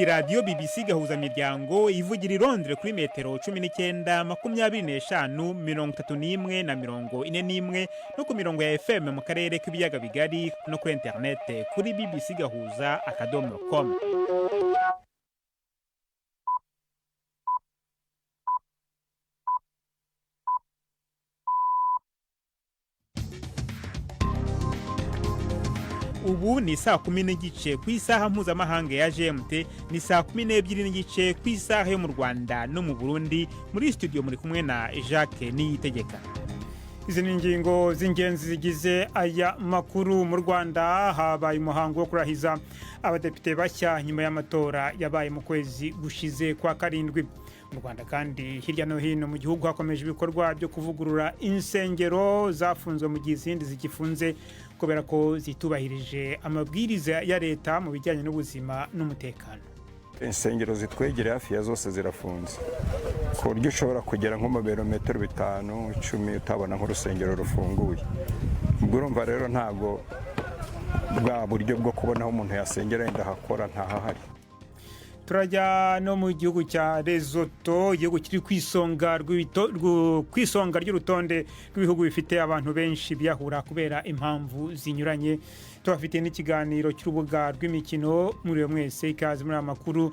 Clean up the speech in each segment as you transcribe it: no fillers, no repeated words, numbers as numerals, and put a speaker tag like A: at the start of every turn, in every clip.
A: ni radio BBC gahuza miryango ivugira i Londres kuri metero 19 25 31 na 41 no ku mirongo ya FM mu karere k'ibiyaga bigari no kuri internet kuri bbcgahuza.com. Ubu ni saa 10 n'igice ku isaha mpuzamahanga ya GMT, ni saa 12 n'igice ku isaha yo mu Rwanda no mu Burundi. Muri studio muri kumwe na Jacques Niyitegeka. Izi ni ingingo z'ingenzi zigize aya makuru. Mu Rwanda habaye umuhango wo kurahiza abadepite bashya nyuma y'amatora yabaye mu kwezi gushize kwa karindwi. Mu Rwanda kandi hirya no hino mu gihugu hakomeje ibikorwa byo kuvugurura insengero zafunzwe mu gihe izindi zigifunze kubera ko zitubahirije amabwiriza ya leta mu bijyanye n'ubuzima n'umutekano.
B: Insengero zitwegereye hafi ya zose zirafunze ku buryo ushobora kugera nko mu birometero 5-10 utabona nk'urusengero rufunguye. Ubwo urumva rero ntabwo bwa buryo bwo kubona aho umuntu yasengera yenda hakora ntahahari.
A: Turajya no mu gihugu cya Lesotho, igihugu kiri kwisonga ry'urutonde rw'ibihugu bifite abantu benshi biyahura kubera impamvu zinyuranye. Tubafite n'ikiganiro cy'urubuga rw'imikino. Muri mwese ikaze muri amakuru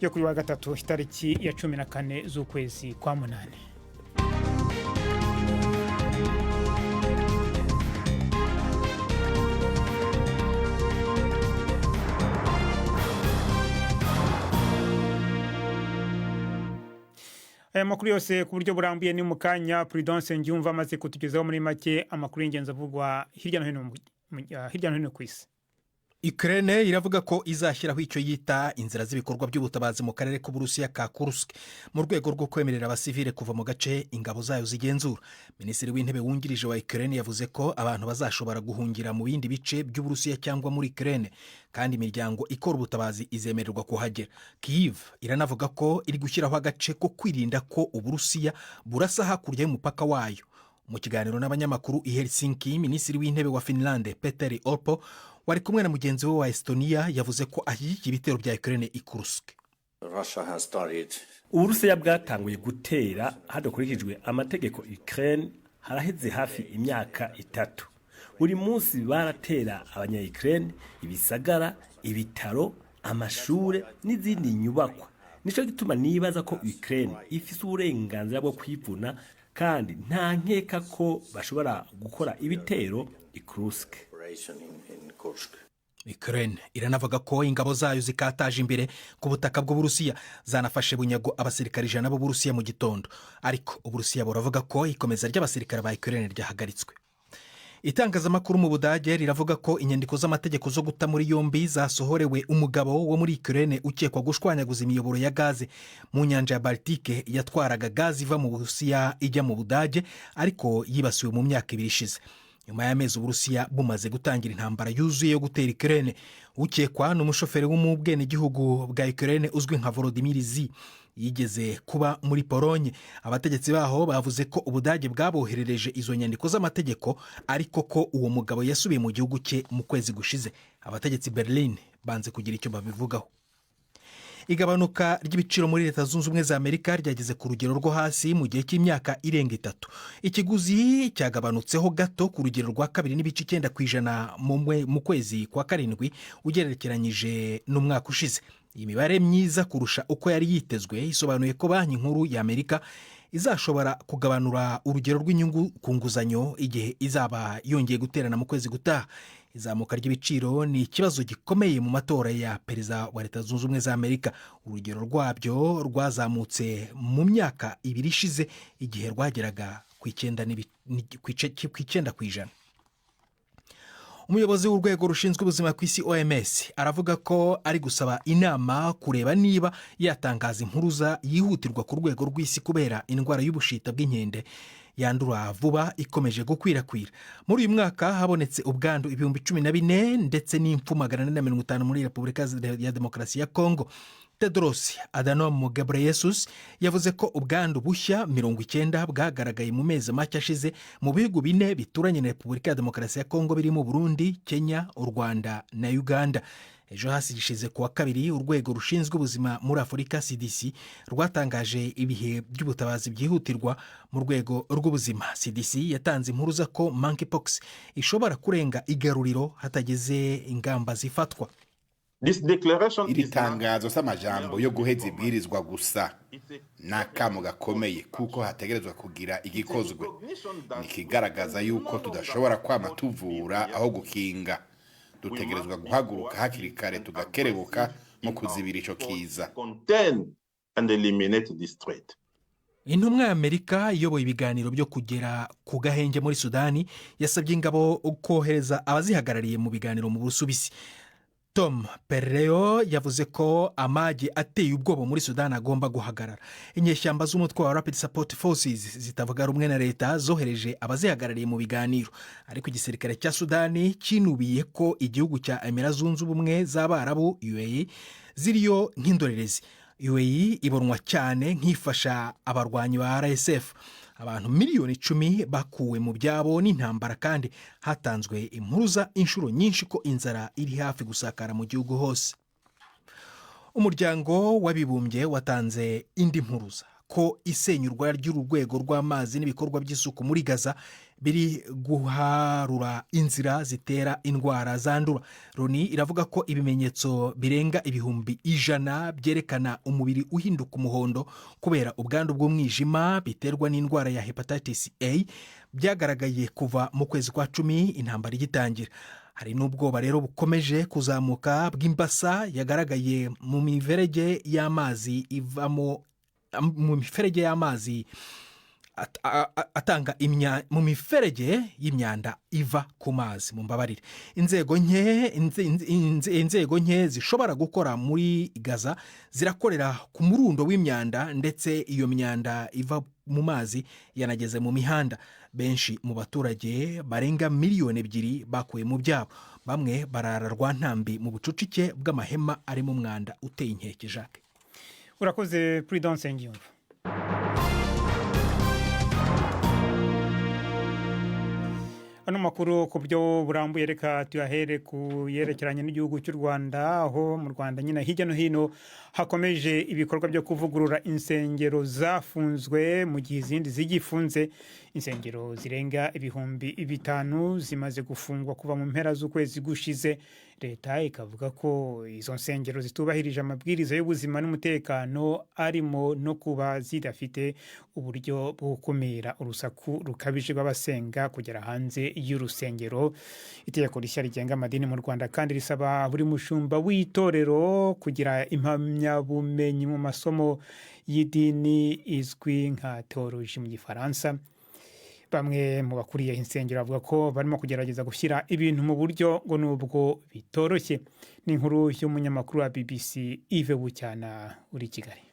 A: yo kuri wa gatatu itariki ya 14 z'ukwezi kwa munane. Aya makuru yose ku buryo burambuye ni mu kanya. Prudence Njumva amaze kutugezaho muri make amakuru y'ingenzi avugwa hirya no hino ku isi.
C: Ukraine iravuga ko izashyiraho icyo yita inzira z'ibikorwa by'ubutabazi mu karere k'Uburusiya ka Kursk mu rwego rwo kwemerera abasivile kuva mu gace ingabo zayo zigenzura. Minisitiri w'intebe wungirije wa Ukraine yavuze ko abantu bazashobora guhungira mu bindi bice by'Uburusiya cyangwa muri Ukraine kandi imiryango ikora ubutabazi izemererwa kuhagera. Kyiv iranavuga ko iri gushyiraho agace ko kwirinda ko Uburusiya burasa hakurya y'umupaka wayo. Mu kiganiro n'abanyamakuru i Helsinki, Minisitiri w'intebe wa Finland Petteri Orpo wari kumwe na mugenzi we wa Estonia yavuze ko ashyigikiye ibitero bya Ukraine i Kursk.
D: Uburusiya bwatanguye gutera hadakurikijwe amategeko Ukraine haraheze hafi imyaka 3. Buri munsi baratera abanya-Ukraine ibisagara, ibitaro, amashure n'izindi nyubakwa. Nico gituma nibaza ko Ukraine ifise uburenganzira bwo kwivuna kandi nta nkeka ko bashobora gukora ibitero i Kursk.
C: Ukraine iranavuga ko ingabo zayo zikataje imbere ku butaka bw'Uburusiya zanafashe bunyago abasirikare 100 b'Uburusiya mu gitondo, ariko Uburusiya buravuga ko ikomeza ry'abasirikare ba Ukraine ryahagaritswe. Itangazamakuru mu Budage riravuga ko inyandiko z'amategeko zo guta muri yombi zasohorewe umugabo wo muri Ukraine ukekwa gushwanyaguza imiyoboro ya gaze mu nyanja ya Baltike yatwaraga gaze iva mu Burusiya ijya mu Budage, ariko yibasiwe mu myaka 2 ishize. Nyuma y'amezi Uburusiya bumaze gutangira intambara yuzuye yo gutera Ukraine, ukekwa n'umushoferi w'umubwene gihugu bwa Ukraine uzwi nka Volodymyr Z yigeze kuba muri Polonye. Abategetsi baho bavuze ko Ubudage bwaboherereje izo nyandiko z'amategeko, ariko ko uwo mugabo yasubiye mu gihugu cye mu kwezi gushize. Abategetsi Berlin banze kugira icyo babivugaho. Igabanuka ry'ibiciro muri Leta Zunze Ubumwe za Amerika ryageze ku rugero rwo hasi mu gihe cy'imyaka irenga 3. Ikiguzi cyagabanutseho gato ku rugero rwa 2.9% mu kwezi kwa karindwi ugerekeranyije n'umwaka ushize. Iyi mibare myiza kurusha uko yari yitezwe isobanuye ko Banki Nkuru ya Amerika izashobora kugabanura urugero rw'inyungu ku nguzanyo igihe izaba yongeye guterana mu kwezi gutaha. Izamuka ry'ibiciro ni ikibazo gikomeye mu matora ya perezida wa Leta Zunze Ubumwe za Amerika. Urugero rwabyo rwazamutse mu myaka 2 ishize igihe rwageraga ku 9%. Umuyobozi w'urwego rushinzwe ubuzima ku isi OMS aravuga ko ari gusaba inama kureba niba yatangaza impuruza yihutirwa ku rwego rw'isi kubera indwara y'ubushita bw'inkende yandura vuba ikomeje gukwirakwira. Muri uyu mwaka habonetse ubwandu 14,000 ndetse n'impfu 450 muri Repubulika ya Demokarasi ya Kongo. Tedros Adhanom Ghebreyesus yavuze ko ubwandu bushya 90 bwagaragaye mu mezi make ashize mu bihugu 4 bituranye na Repubulika ya Demokarasi ya Kongo birimo Burundi, Kenya, u Rwanda na Uganda. ejo hasi gishize kuwa kabiri urwego rushinzwe ubuzima muri Afurika CDC rwatangaje ibihe by'ubutabazi byihutirwa mu rwego rw'ubuzima. CDC yatanze impuruza ko monkeypox ishobora kurenga igaruriro hatageze ingamba zifatwa.
E: Iri tangazo s'amajambo yo guheza ibwirizwa gusa n'akamo gakomeye kuko hategerezwa kugira igikozwe. Nikigaragaza yuko tudashobora kwama tuvura aho gukinga. Dutegerezwa guhaguruka hakiri kare tugakerebuka mu kuzibira ico kiza.
C: Intumwa y'Amerika iyoboye ibiganiro byo kugera ku gahenge muri Sudani yasabye ingabo kohereza abazihagarariye mu biganiro mu Busuwisi. Tom Perreo yavuze ko amage ateye ubwoba muri Sudani agomba guhagarara. Inyeshyamba z'umutwe wa Rapid Support Forces zitavuga rumwe na leta zohereje abazihagarariye mu biganiro, ariko igisirikare cya Sudani kinubiye ko igihugu cya Emirates Zunze Ubumwe z'Abarabu UAE ziriyo nk'indorerezi. UAE ibonwa cyane nk'ifasha abarwanyi ba RSF. Abantu miliyoni 10 bakuwe mu byabo n'intambara, kandi hatanzwe impuruza inshuro nyinshi ko inzara iri hafi gusakara mu gihugu hose. Umuryango w'abibumbye watanze indi mpuruza ko isenyurwa ry'urwego rw'amazi n'ibikorwa by'isuku muri Gaza biri guharura inzira zitera indwara zandura. Loni iravuga ko ibimenyetso birenga 100,000 byerekana umubiri uhinduka umuhondo kubera ubwandu bw'umwijima biterwa n'indwara ya hepatitis A byagaragaye kuva mu kwezi kwa 10 intambara igitangira. Hari n'ubwoba rero bukomeje kuzamuka bw'imbasa yagaragaye mu miferege y'amazi ivamo mu miferege y'amazi atanga mu miferege y'imyanda iva ku mazi. Mu mbabarire, inzego nke zishobora gukora muri Gaza zirakorera ku murundo w'imyanda, ndetse iyo myanda iva mu mazi yanageze mu mihanda. Benshi mu baturage barenga miliyoni 2 bakuye mu byabo. Bamwe barara rwantambi mu bucucike bw'amahema arimo umwanda uteye inkeke. Jacques,
A: urakoze Prudence Ngiyumva. Ano makuru ku byo burambuye reka tuyahere ku yerekeranye n'igihugu cy'u Rwanda, aho mu Rwanda nyine hirya no hino hakomeje ibikorwa byo kuvugurura insengero zafunzwe mu gihe izindi zigifunze. Insengero zirenga 5,000 zimaze gufungwa kuva mu mpera z'ukwezi gushize. Leta ikavuga ko izo nsengero zitubahirije amabwiriza y'ubuzima n'umutekano, arimo no kuba zidafite uburyo bwo gukumira urusaku rukabije rw'abasenga kugera hanze y'urusengero. Itegeko rishya rigenga amadini mu Rwanda kandi risaba buri mushumba w'itorero kugira impamyabumenyi mu masomo y'idini izwi nka théologie mu Gifaransa. Bamwe mu bakuriye insengero bavuga ko barimo kugerageza gushyira ibintu mu buryo ngo nubwo bitoroshye. Ni inkuru y'umunyamakuru wa BBC Yves Bucyana uri Kigali.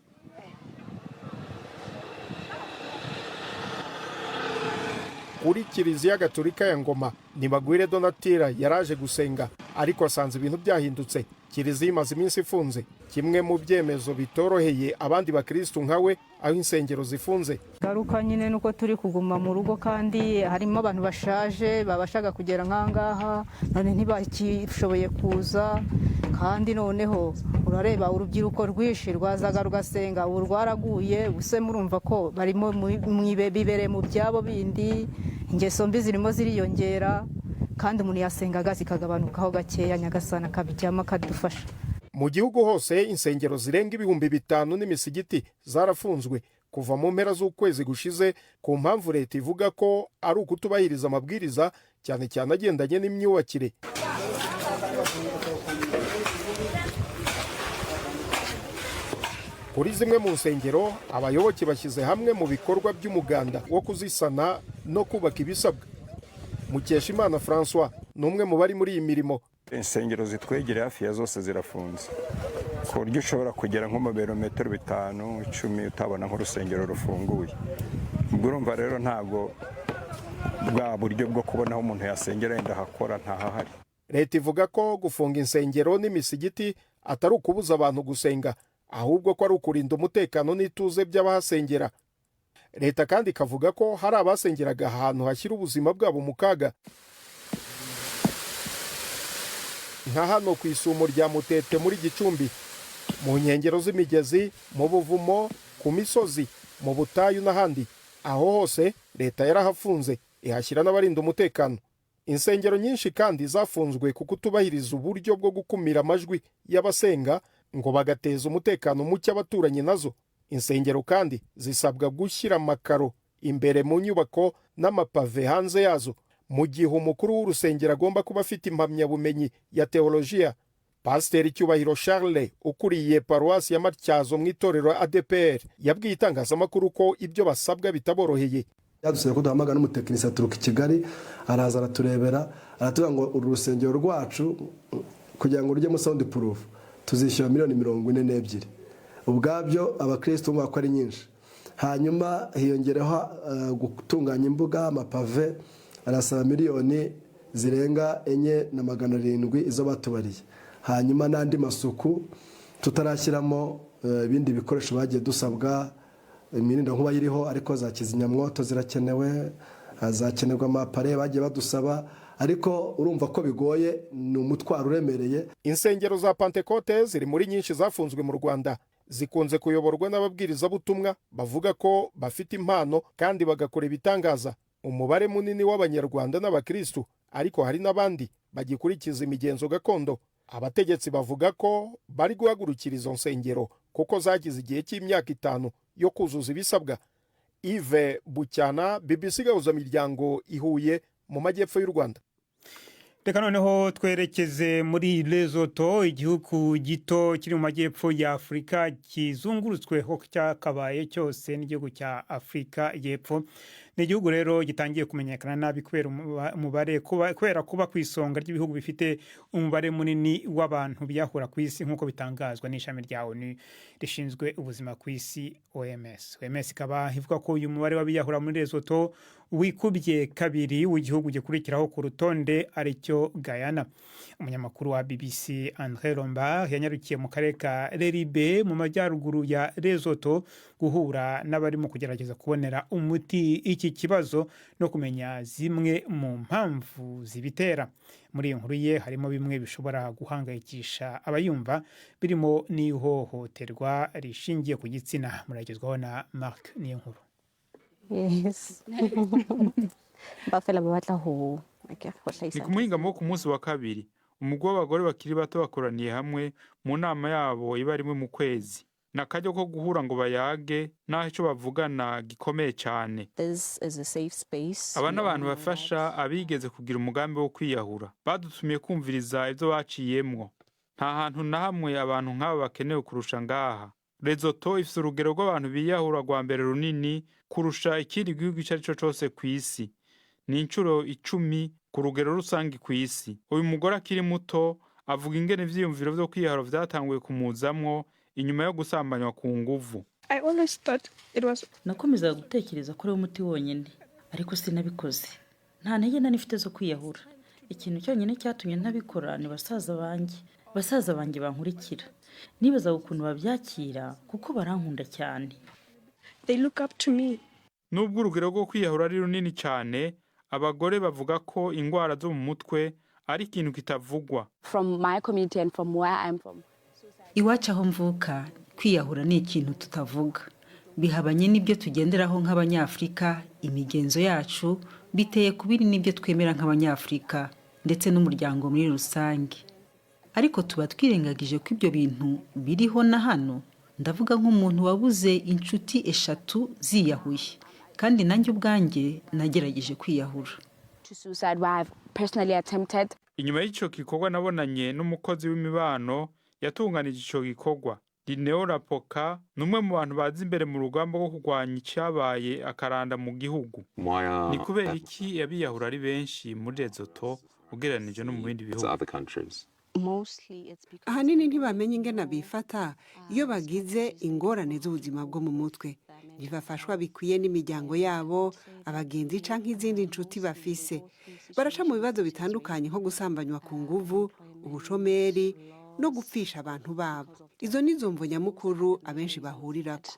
F: Kuri Kiliziya Gatolika ya Ngoma, Nibagwire Donatira yaraje gusenga, ariko asanze ibintu byahindutse. Kiliziya imaze iminsi ifunze, kimwe mu byemezo bitoroheye abandi bakristo nkawe aho insengero zifunze.
G: Garuka nyine nuko turi kuguma mu rugo, kandi harimo abantu bashaje babashaga kugera nkangaha none ntibakishoboye kuza, kandi noneho urareba urubyiruko rwishi rwazaga rugasenga, ubu rwaraguye. Ubuse murumva ko barimo bibere mu byabo bindi, ingeso mbi zirimo ziriyongera, kandi umuntu yasengaga zikagabanukaho gakeya. Nyagasana akabijyamo akadufasha.
F: Mu gihugu hose insengero zirenga 5,000 n'imisigiti zarafunzwe kuva mu mpera z'ukwezi gushize, ku mpamvu leta ivuga ko ari ukutubahiriza amabwiriza, cyane cyane agendanye n'imyubakire. Kuri zimwe mu nsengero abayoboke bashyize hamwe mu bikorwa by'umuganda wo kuzisana no kubaka ibisabwa. Mukeshimana François ni umwe mu bari muri iyi mirimo.
B: Insengero zitwegereye hafi ya zose zirafunze, ku buryo ushobora kugera nko mu birometero 5-10 utabona nk'urusengero rufunguye. Ubwo urumva rero ntabwo bwa buryo bwo kubona aho umuntu yasengera yenda hakora ntahahari.
F: Leta ivuga ko gufunga insengero n'imisigiti atari ukubuza abantu gusenga, ahubwo ko ari ukurinda umutekano n'ituze by'abahasengera. Leta kandi ikavuga ko hari abasengeraga ahantu hashyira ubuzima bwabo mu kaga. nka hano ku isumo rya Mutete muri Gicumbi, mu nkengero z'imigezi, mu buvumo, ku misozi, mu butayu n'ahandi. Aho hose leta yarahafunze ihashyira n'abarinda umutekano. Insengero nyinshi kandi zafunzwe kuko utubahiriza uburyo bwo gukumira amajwi y'abasenga ngo bagateza umutekano muke abaturanyi nazo. Insengero kandi zisabwa gushyira amakaro imbere mu nyubako n'amapave hanze yazo, mu gihe umukuru w'urusengero agomba kuba afite impamyabumenyi ya teolojiya. Pasiteri Cyubahiro Charles ukuriye paruwasi ya Matyazo mu itorero ADPR yabwiye itangazamakuru ko ibyo basabwa bitaboroheye.
H: Yadusaba ko duhamagara n'umutekinisiye aturuka i Kigali, araza araturebera, aratubwira ngo uru rusengero rwacu kugira ngo rujyemo sound proof tuzishyura $42 ubwabyo abakristo bumva ko ari nyinshi. Hanyuma hiyongereho gutunganya imbuga, amapave, arasaba $4,700,000 izo batubariye. Hanyuma n'andi masuku tutarashyiramo ibindi bikoresho bagiye dusabwa, imirinda nkuba yiriho ariko za kizimyamwoto zirakenewe, hazakenerwa amapare bagiye badusaba, ariko urumva ko bigoye, ni umutwaro uremereye.
F: Insengero za Pentecote ziri muri nyinshi zafunzwe mu Rwanda, zikunze kuyoborwa n'ababwirizabutumwa bavuga ko bafite impano kandi bagakora ibitangaza. Umubare munini w'Abanyarwanda n'Abakristo, ariko hari n'abandi bagikurikiza imigenzo gakondo. Abategetsi bavuga ko bari guhagurukira izo nsengero kuko zagize igihe cy'imyaka 5 yo kuzuza ibisabwa. Yves Bucyana, BBC Gahuzamiryango, i Huye mu majyepfo y'u Rwanda.
A: Reka noneho twerekeze muri Lesotho, igihugu gito kiri mu majyepfo ya Afurika kizungurutsweho cyakabaye cyose n'igihugu cya Afurika y'Epfo. Ni igihugu rero gitangiye kumenyekana nabi kubera kuba ku isonga ry'ibihugu bifite umubare munini w'abantu biyahura ku isi, nk'uko bitangazwa n'ishami rya ONU rishinzwe ubuzima ku isi OMS. OMS ikaba ivuga ko uyu mubare w'abiyahura muri Lesotho wikubye kabiri w'igihugu gikurikiraho ku rutonde aricyo Guyana. Umunyamakuru wa BBC André Lombard yanyarukiye mu karere ka Leribe mu majyaruguru ya Lesotho guhura n'abarimo kugerageza kubonera umuti iki kibazo no kumenya zimwe mu mpamvu zibitera. Muri iyo nkuru ye harimo bimwe bishobora guhangayikisha abayumva, birimo n'ihohoterwa rishingiye ku gitsina. Muragezwaho na Mark Niyonkuru.
I: Yes.
J: Ni ku muhingamo ku munsi wa kabiri, umugwi w'abagore bakiri bato bakoraniye hamwe mu nama yabo iba rimwe mu kwezi. Nakajyo ko guhura ngo bayage naho icyo bavugana gikomeye cyane. Aba n'abantu bafasha abigeze kugira umugambi wo kwiyahura, badutumiye kumviriza ibyo baciyemwo. Nta hantu na hamwe abantu nk'aba bakenewe kurusha ngaha. Lesotho ifite urugero rw'abantu biyahura rwa mbere runini kurusha ikindi gihugu icyo ari cyo cyose ku isi. Ni inshuro 10 ku rugero rusange ku isi. Uyu mugore akiri muto avuga ingene ivyiyumviro vyo kwiyahura vyatanguye kumuzamwo inyuma yo gusambanywa ku nguvu.
K: Nakomezaga gutekereza ko ari umuti wonyine, ariko sinabikoze. Nta ntege nifite zo kwiyahura. Ikintu cyonyine cyatumye ntabikora ni basaza banjye bankurikira. Nibaza ukuntu babyakira kuko barankunda cyane.
J: Nubwo urugero rwo kwiyahura ari runini cyane, abagore bavuga ko ingwara zo mu mutwe ari ikintu kitavugwa.
K: Iwacu aho mvuka, kwiyahura ni ikintu tutavuga. Bihabanye n'ibyo tugenderaho nk'Abanyafrika, imigenzo yacu biteye kubiri n'ibyo twemera nk'Abanyafrika ndetse n'umuryango muri rusange. Ariko tuba twirengagije ko ibyo bintu biriho na hano. Ndavuga nk'umuntu wabuze inshuti 3 ziyahuye, kandi nanjye ubwanjye nagerageje kwiyahura.
J: Inyuma y'icyo gikorwa nabonanye n'umukozi w'imibano yatunganije icyo gikorwa. Dineo Rapoka numwe mu bantu bazi imbere mu rugamba rwo kurwanya icyabaye akaranda mu gihugu. Ni kubera iki yabiyahura ari benshi muri Lesotho ugereranije no mu bindi bihugu?
L: Ahanini ntibamenye ingene bifata iyo bagize ingorane z'ubuzima bwo mu mutwe. Bibafashwa bikwiye n'imiryango yabo, abagenzi canke izindi nshuti bafise. Baraca mu bibazo bitandukanye nko gusambanywa ku nguvu, ubushomeri no gupfisha abantu babo. Izo ni zo mvo nyamukuru abenshi bahurirako.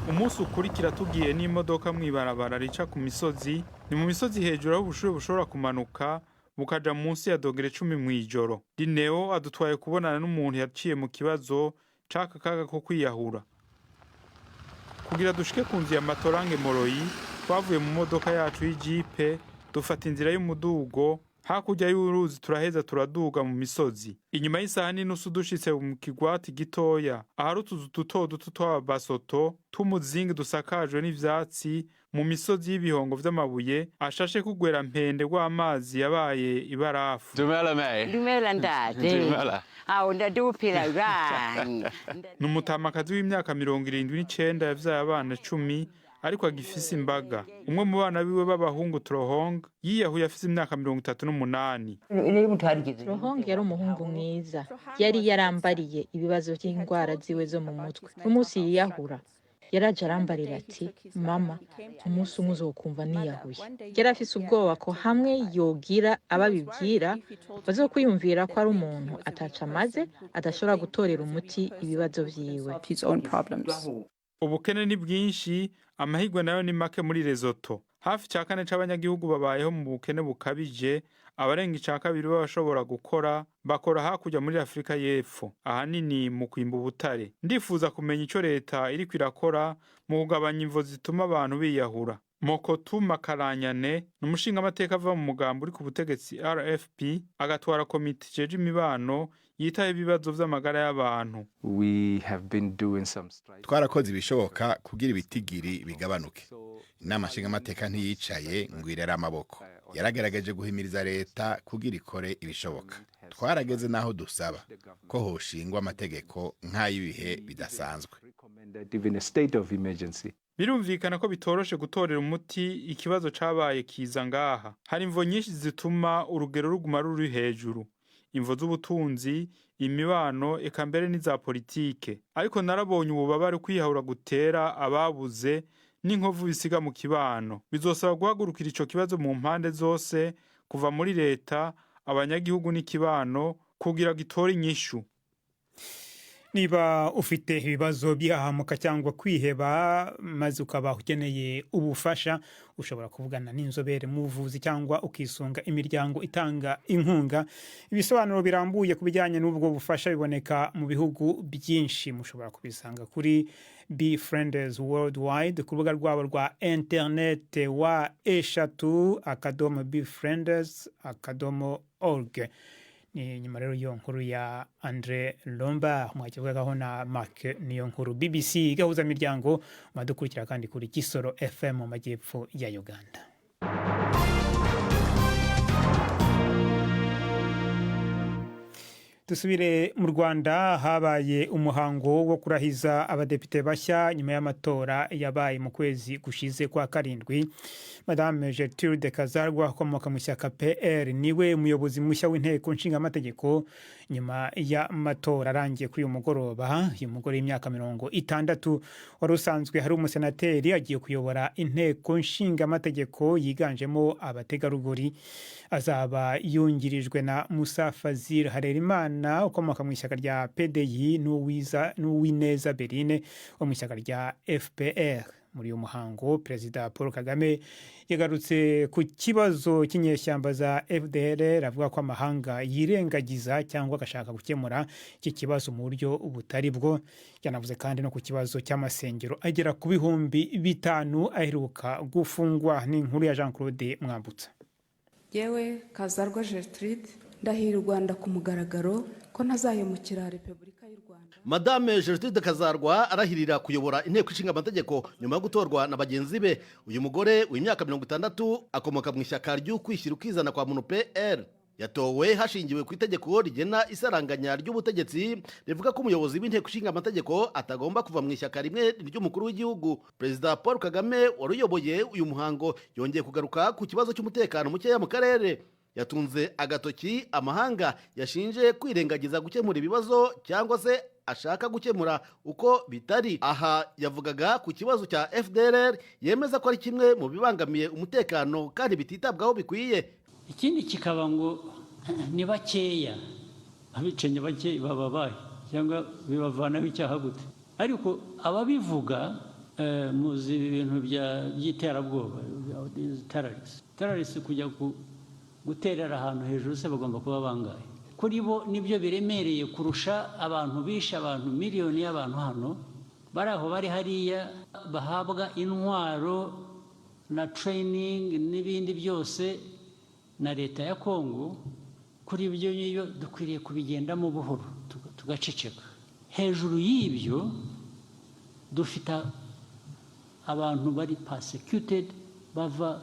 J: umunsi ukurikira tugiye n'imodoka mw'ibarabara rica ku misozi, ni mu misozi hejuru aho ubushuhe bushobora kumanuka bukaja munsi ya dogere 10 mw'ijoro. Dineo adutwaye kubonana n'umuntu yaciye mu kibazo c'aka kaga ko kwiyahura. Kugira dushike ku nzu ya Matorange Moroyi, twavuye mu modoka yacu y'ijipe dufata inzira y'umudugo, hakurya y'uruzi turaheza turaduga mu misozi. Inyuma y'isaha n'inusu dushitse mu kigwati gitoya ahari utuzu duto duto tw'abasoto tw'umuzingi dusakajwe n'ivyatsi mu misozi y'ibihongo vy'amabuye ashashe kugwera mpende rw'amazi yabaye ibarafu.
M: Dumela ndade. Aho ndadupira rang.
J: N'umutamakazi w'imyaka 79 yavyaye abana 10 ariko agifise imbaga. Umwe mu bana biwe b'abahungu Trohong yiyahuye afise imyaka 38.
I: Trohong yari umuhungu mwiza, yari yarambariye ibibazo by'indwara ziwe zo mu mutwe. Umunsi yiyahura yaraje arambarira ati mama umunsi umwe uzokumva niyahuye. Yari afise ubwoba ko hamwe yogira ababibwira bazokwiyumvira ko ari umuntu ataca amaze adashobora gutorera umuti ibibazo vyiwe.
J: Ubukene ni bwinshi, amahirwe nayo ni make muri Lesotho. Hafi ca kane c'abanyagihugu babayeho mu bukene bukabije, abarenga ica kabiri bashobora gukora bakora hakurya muri Afrika y'Epfo, ahanini mu kwimba ubutare. Ndifuza kumenya ico leta iriko irakora mu kugabanya imvo zituma abantu biyahura. Mokotu Makaranyane n'umushinga amateka ava mu mugambo uri ku butegetsi RFP agatwara komite jeje imibano yitaye ibibazo vy'amagara y'abantu.
E: Twarakoze ibishoboka kugira ibitigiri bigabanuke. Inama nshinga amateka ntiyicaye ngo irere amaboko. Yaragerageje guhimiriza leta kugira ikore ibishoboka. Twarageze naho dusaba ko hoshingwa amategeko nk'ay'ibihe bidasanzwe.
J: Birumvikana ko bitoroshe gutorera umuti ikibazo cabaye kiza ngaha. Hari imvo nyinshi zituma urugero ruguma ruri hejuru. Imvo z'ubutunzi, imibano, eka mbere n'iza politike. Ariko narabonye ububabare kwiyahura gutera ababuze n'inkovu bisiga mu kibano. Bizosaba guhagurukira ico kibazo mu mpande zose, kuva muri leta, abanyagihugu n'ikibano, kugira gitore inyishu.
A: Niba ufite ibibazo by'ahamuka cyangwa kwiheba maze ukaba ukeneye ubufasha, ushobora kuvugana n'inzobere mu buvuzi cyangwa ukisunga imiryango itanga inkunga. Ibisobanuro birambuye ku bijyanye n'ubwo bufasha biboneka mu bihugu byinshi. Mushobora kubisanga kuri Befrienders Worldwide ku rubuga rwabo rwa internet wa eshatu@befrienders.org. Ni nyuma rero iyo nkuru ya Andre Lomba mwakivugagaho na Mark niyo nkuru. BBC gahuza miryango madukurikira kandi kuri Kisoro FM mu majyepfo ya Uganda. Dusubire mu Rwanda, habaye umuhango wo kurahiza abadepite bashya nyuma y'amatora yabaye mu kwezi gushize kwa karindwi. Madame Gertrude Kazarwa ukomoka mu shyaka PR niwe umuyobozi mushya w'inteko nshinga amategeko nyuma ya matora arangiye kuri uyu mugoroba. Uyu mugore w'imyaka 60 wari usanzwe hari umusenateri agiye kuyobora inteko nshinga amategeko yiganjemo abategarugori. Azaba yungirijwe na Musa Fazil Harerimana ukomoka mu ishyaka rya PDI n'Uwineza Berine wo mu ishyaka rya FPR. Muri uyu muhango Perezida Paul Kagame yagarutse ku kibazo cy'inyeshyamba za FDLR, avuga ko amahanga yirengagiza cyangwa agashaka gukemura iki kibazo mu buryo butari bwo. Yanavuze kandi no ku kibazo cy'amasengero agera ku bihumbi 5 aheruka gufungwa. N'inkuru ya Jean Claude Mwambutsa.
N: Yewe Kazarwa Gertrude ndahira u Rwanda ku mugaragaro ko ntazayemukira Repubulika y'u Rwanda.
O: Madame Gertrude Kazarwa arahirira kuyobora inteko ishinga amategeko nyuma yo gutorwa na bagenzi be. Uyu mugore w'imyaka 60 akomoka mu ishyaka ry'ukwishyira ukizana kwa muntu PR. Yatowe hashingiwe ku itegeko rigena isaranganya ry'ubutegetsi rivuga ko umuyobozi w'inteko ishinga amategeko atagomba kuva mu ishyaka rimwe ry'umukuru w'igihugu. Perezida Paul Kagame waruyoboye uyu muhango yongeye kugaruka ku kibazo cy'umutekano mukeya mu karere. Yatunze agatoki amahanga yashinje kwirengagiza gukemura ibibazo cyangwa se ashaka gukemura uko bitari. Aha yavugaga ku kibazo cya FDLR yemeza ko ari kimwe mu bibangamiye umutekano kandi bititabwaho bikwiye.
P: Ikindi kikaba ngo ni bakeya, abicenye bake bababaye cyangwa bibavanaho icyaha gute. Ariko ababivuga muzi ibintu by'iterabwoba terrorist kujya guterera ahantu hejuru se bagomba kuba bangahe kuri bo nibyo biremereye kurusha abantu bishe abantu miliyoni y'abantu hano bari aho bari hariya bahabwa intwaro na training n'ibindi byose na leta ya Kongo. Kuri ibyo ngiyo dukwiriye kubigendamo buhoro tugaceceka. Hejuru y'ibyo dufite abantu bari persecuted bava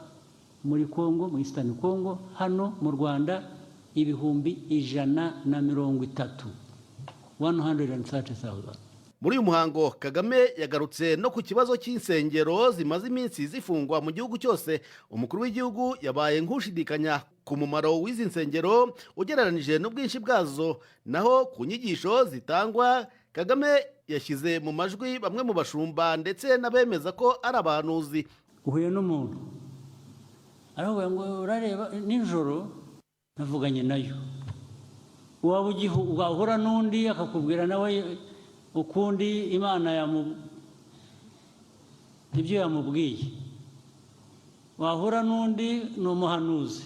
P: muri Kongo, mu Eastern Congo, hano mu Rwanda ibihumbi 130, 130,000.
O: Muri uyu muhango Kagame yagarutse no ku kibazo cy'insengero zimaze iminsi zifungwa mu gihugu cyose. Umukuru w'igihugu yabaye nk'ushidikanya ku mumaro w'izi nsengero ugereranije n'ubwinshi bwazo, naho ku nyigisho zitangwa Kagame yashyize mu majwi bamwe mu bashumba ndetse n'abemeza ko ari abahanuzi.
P: Uhuye n'umuntu aravuga ngo urareba nijoro navuganye nayo, wahura n'undi akakubwira nawe ukundi Imana ibyo yamubwiye, wahura n'undi ni umuhanuzi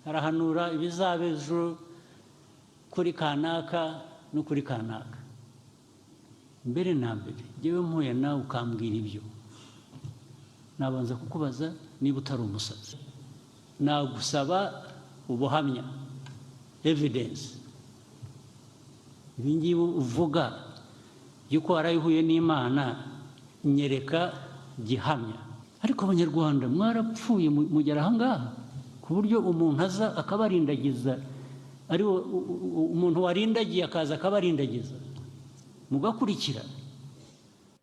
P: arahanura ibizaba ejo kuri kanaka no kuri kanaka. Mbere na mbere njyewe mpuye nawe ukambwira ibyo, nabanza kukubaza niba utari umusazi, nagusaba ubuhamya, evidence. Ibi ngibi uvuga yuko warayihuye n'Imana nyereka gihamya. Ariko abanyarwanda mwarapfuye mugera aha ngaha ku buryo umuntu aza akabarindagiza, ari umuntu warindagiye akaza akabarindagiza mugakurikira.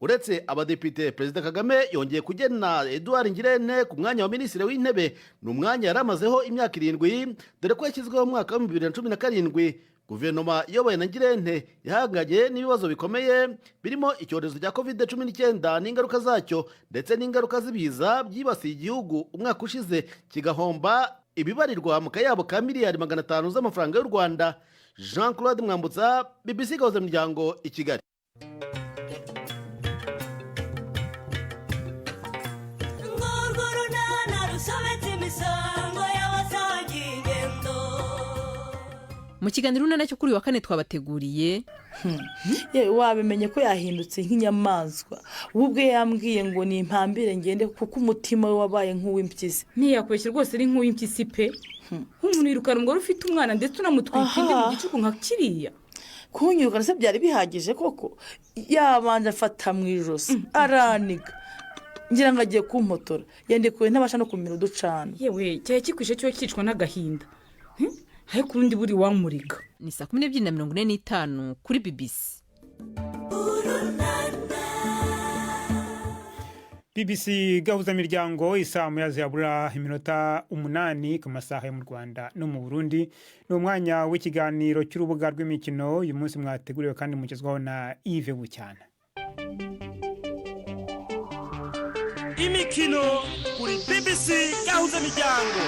O: Uretse abadepite, Perezida Kagame yongeye kugena Edouard Ngirente ku mwanya wa minisitiri w'intebe. Ni umwanya yari amazeho imyaka 7, dore ko yashyizweho mu mwaka wa 2017. Guverinoma iyobowe na Ngirente yahanganye n'ibibazo bikomeye birimo icyorezo cya COVID-19 n'ingaruka zacyo, ndetse n'ingaruka z'ibiza byibasiye igihugu umwaka ushize kigahomba ibibarirwa mu kayabo ka miliyari 500 z'amafaranga y'u Rwanda. Jean Claude Mwambutsa, BBC Gahuza Miryango, i Kigali.
Q: Mu kiganiro unana cyo kuri wa kane twabateguriye
R: wabimenye ko yahindutse nk'inyamaswa. Ubwe yambwiye ngo ni impambire ngende kuko umutima we wabaye nk'uw'impyisi.
S: Ntiyakweshye rwose ari nk'uw'impyisi pe. Nk'umuntu yirukana umugore ufite umwana ndetse unamutwika indi mu gicuku nka kiriya.
R: Kunyirukana se byari bihagije koko? Yabanje afata mu ijosi araniga, ngira ngo agiye kumpotora, yandekuwe ntabasha no kumira uducana.
S: Yewe cyaye kikwishe cyo kicwa n'agahinda. Haye kurundi buri wamuriga.
Q: Ni 12:45 kuri BBC.
A: BBC Gahuza Miryango, isaha muyazi yabura iminota 8 ku masaha yo mu Rwanda no mu Burundi. Ni umwanya w'ikiganiro cy'urubuga rw'imikino. Uyu munsi mwateguriwe kandi mugezwaho na Yves Bucyana.
T: Imikino kuri BBC Gahuza Miryango.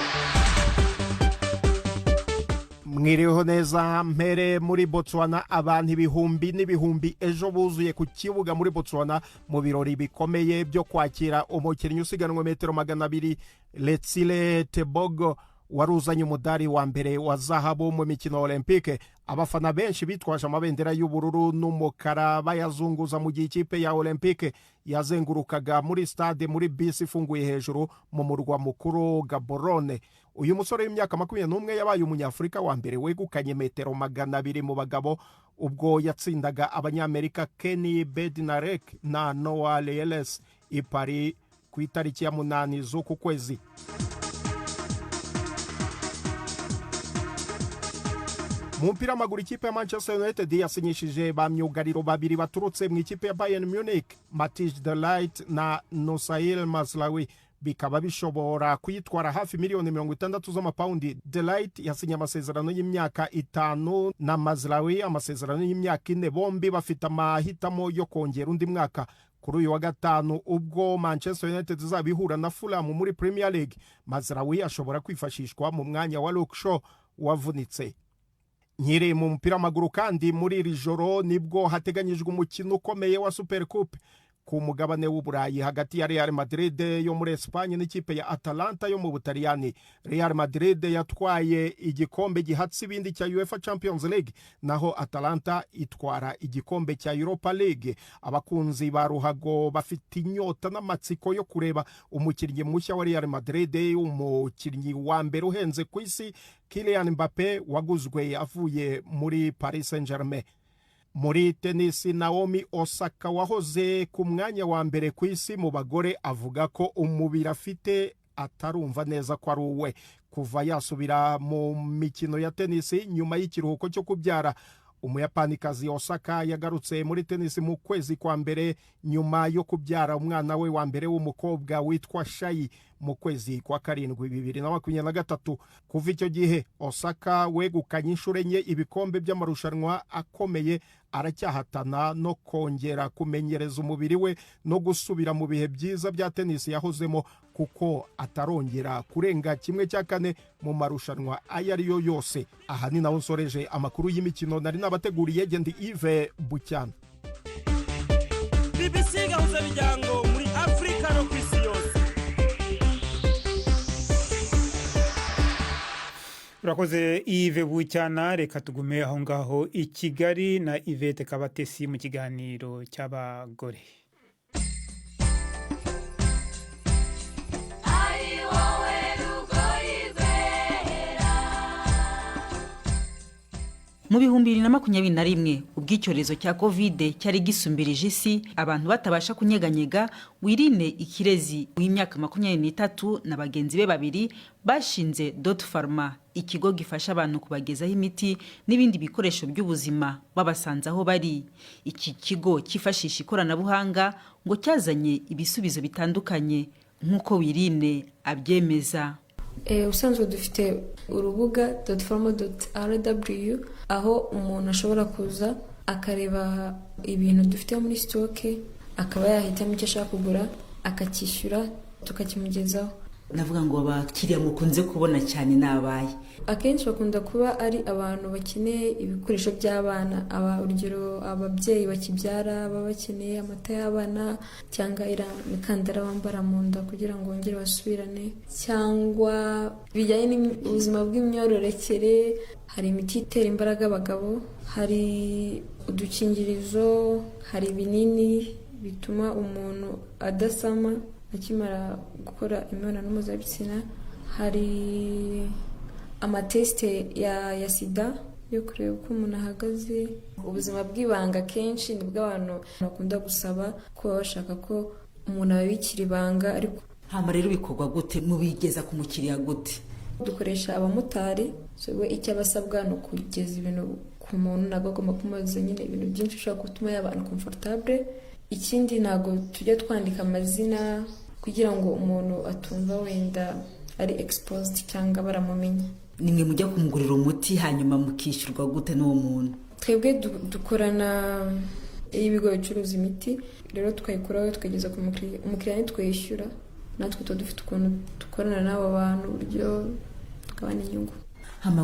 F: Mwiriho neza. Mpere muri Botswana, abantu ibihumbi n'ibihumbi ejo buzuye ku kibuga muri Botswana mu birori bikomeye byo kwakira umukinnyi usiganwa metero 200 Letsile Tebogo waruzanye umudari wa mbere wa zahabu mu mikino Olympique. Abafana benshi bitwaje amabendera y'ubururu n'umukara bayazunguza mu gihe ikipe ya Olympique yazengurukaga muri stade muri bisi ifunguye hejuru mu murwa mukuru Gaborone. Uyu musore w'imyaka 21 yabaye umunyafurika wa mbere wegukanye metero 200 mu bagabo ubwo yatsindaga abanyamerika Kenny Bednarek na Noah Lyles i Paris ku itariki ya 8 z'uku kwezi. Mu mpira w'amaguru, ikipe ya Manchester United yasinyishije ba myugariro babiri baturutse mu ikipe ya Bayern Munich, Matthijs de Ligt na Nusair Mazraoui, bikaba bishobora kuyitwara hafi miliyoni 60 z'amapaundi. De Ligt yasinye amasezerano y'imyaka 5 na Mazraoui amasezerano y'imyaka 4, bombi bafite amahitamo yo kongera undi mwaka. Kuri uyu wa gatanu ubwo Manchester United izabihura na Fulham muri Premier League, Mazraoui ashobora kwifashishwa mu mwanya wa Luke Shaw wavunitse. Nkiri mu mupira w'amaguru kandi muri iri joro nibwo hateganyijwe umukino ukomeye wa Super Coupe ku mugabane w'uburayi hagati ya Real Madrid yo muri Espagne n'ikipe ya Atalanta yo mu Butaliyani. Real Madrid yatwaye igikombe gihatse ibindi cya UEFA Champions League, naho Atalanta itwara igikombe cya Europa League. Abakunzi ba ruhago bafite inyota n'amatsiko yo kureba umukinnyi mushya wa Real Madrid, umukinnyi wa mbere uhenze ku isi, Kylian Mbappe, waguzwe avuye muri Paris Saint-Germain. Muri tenisi, Naomi Osaka wahoze ku mwanya wa mbere ku isi mu bagore avuga ko umubiri afite atarumva neza ko ari uwe kuva yasubira mu mikino ya tenisi nyuma y'ikiruhuko cyo kubyara. Umuyapanikazi Osaka yagarutse muri tenisi mu kwezi kwa mbere nyuma yo kubyara umwana we wa mbere w'umukobwa witwa Shayi mu kwezi kwa karindwi 2023. Kuva icyo gihe Osaka wegukanye inshuro enye ibikombe by'amarushanwa akomeye, aracyahatana no kongera kumenyereza umubiri we no gusubira mu bihe byiza bya tenisi yahozemo, kuko atarongera kurenga 1/4 mu marushanwa ayo ari yo yose. Aha ni naho nsoreje amakuru y'imikino nari nabateguriye. Gendi Yves Bucyana.
T: BBC gahuza miryango muri Afrika no kwisi yose.
A: Urakoze Yves Bucyana. Reka tugume aho ngaho i Kigali na Yvette Kabatesi mu kiganiro cy'abagore.
K: Mu 2021 ubwo icyorezo cya covid cyari gisumbirije isi, abantu batabasha kunyeganyega, Wirine Ikirezi w'imyaka 23 na bagenzi be babiri bashinze Dot Pharma, ikigo gifasha abantu kubagezaho imiti n'ibindi bikoresho by'ubuzima babasanze aho bari. Iki kigo kifashisha ikoranabuhanga ngo cyazanye ibisubizo bitandukanye nk'uko Wirine abyemeza.
U: Usanzwe dufite urubuga .pharma.rw aho umuntu ashobora kuza akareba ibintu dufite muri stoke, akaba yahitamo icyo ashaka kugura akacyishyura tukakimugezaho.
K: Navuga ngo abakiriya mukunze kubona cyane nabaye
U: akenshi bakunda kuba ari abantu bakeneye ibikoresho by'abana, urugero ababyeyi bakibyara baba bakeneye amata y'abana cyangwa imikandara bambara mu nda kugira ngo bongere basubirane, cyangwa bijyanye n'ubuzima bw'imyororokere. Hari imiti itera imbaraga abagabo, hari udukingirizo, hari ibinini bituma umuntu adasama akimara gukora imibonano mpuzabitsina, hari amatesite ya sida yo kureba uko umuntu ahagaze. Ubuzima bw'ibanga kenshi nibwo abantu bakunda gusaba ko bashaka ko umuntu ababikira ibanga. Ariko
K: hama rero bikorwa gute, mubigeza ku mukiriya gute?
U: Dukoresha abamotari, we icyo abasabwa no kugeza ibintu ku muntu, ntabwo agomba kumaza nyine ibintu byinshi ushobora gutuma y'abantu comfortable. Ikindi ntabwo tujya twandika amazina kugira ngo umuntu atumva wenda ari exposed cyangwa baramumenya.
K: Nimwe mujya kumugurira umuti hanyuma mukishyurwa gute n'uwo muntu?
U: Twebwe dukorana ibigo bicuruza imiti, rero tukayikuraho tukageza ku mukiriya. Umukiriya nitwishyura, natwe tuba dufite ukuntu dukorana n'abo bantu uburyo tukabana inyungu.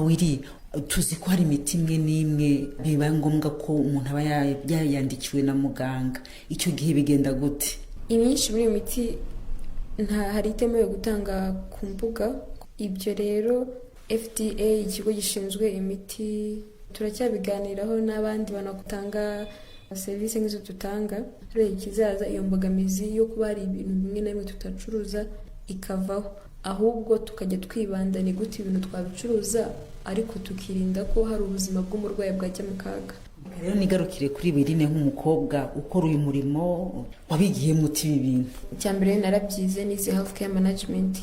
K: Wiri, tuzi ko hari imiti imwe n'imwe biba ngombwa ko umuntu aba yayandikiwe na muganga. Icyo gihe bigenda gute?
U: Imyinshi muri imiti hari itemewe gutanga ku mbuga. Ibyo rero FDA, ikigo gishinzwe imiti, turacyabiganiraho n'abandi banagutanga serivisi nk'izo tutanga. Rero ikizaza iyo mbogamizi yo kuba hari ibintu bimwe na bimwe tutacuruza ikavaho, ahubwo tukajya twibanda ni gute ibintu twabicuruza ariko tukirinda ko hari ubuzima bw'umurwayi bwajya mu kaga.
K: Rero nigarukire kuri Wirine nk'umukobwa ukora uyu murimo, wabigiye muti ibi bintu?
U: Icyambere narabyize, nize healthcare management,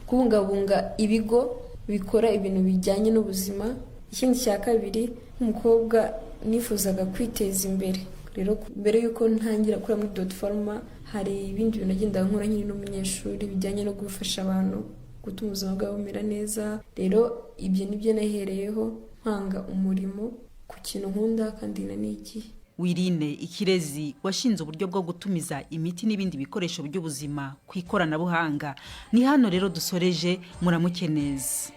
U: kubungabunga ibigo bikora ibintu bijyanye n'ubuzima. Ikindi cya kabiri, nk'umukobwa nifuzaga kwiteza imbere. Rero mbere yuko ntangira kuri muri Dot Pharma, hari ibindi bintu agenda nkora nkiri n'umunyeshuri bijyanye no gufasha abantu gutuma ubuzima bwabo bumera neza. Rero ibyo nibyo nahereyeho mpanga umurimo ku kintu nkunda kandi naniki.
K: Wirine Ikirezi washinze uburyo bwo gutumiza imiti n'ibindi bikoresho by'ubuzima ku ikoranabuhanga. Ni hano rero dusoreje, muramuke neza.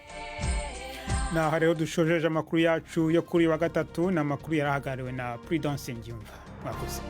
A: Naho rero dushojeje amakuru yacu yo kuri wa gatatu, na makuru yarahagariwe na Prudence Ngiyumva. Mwakoze.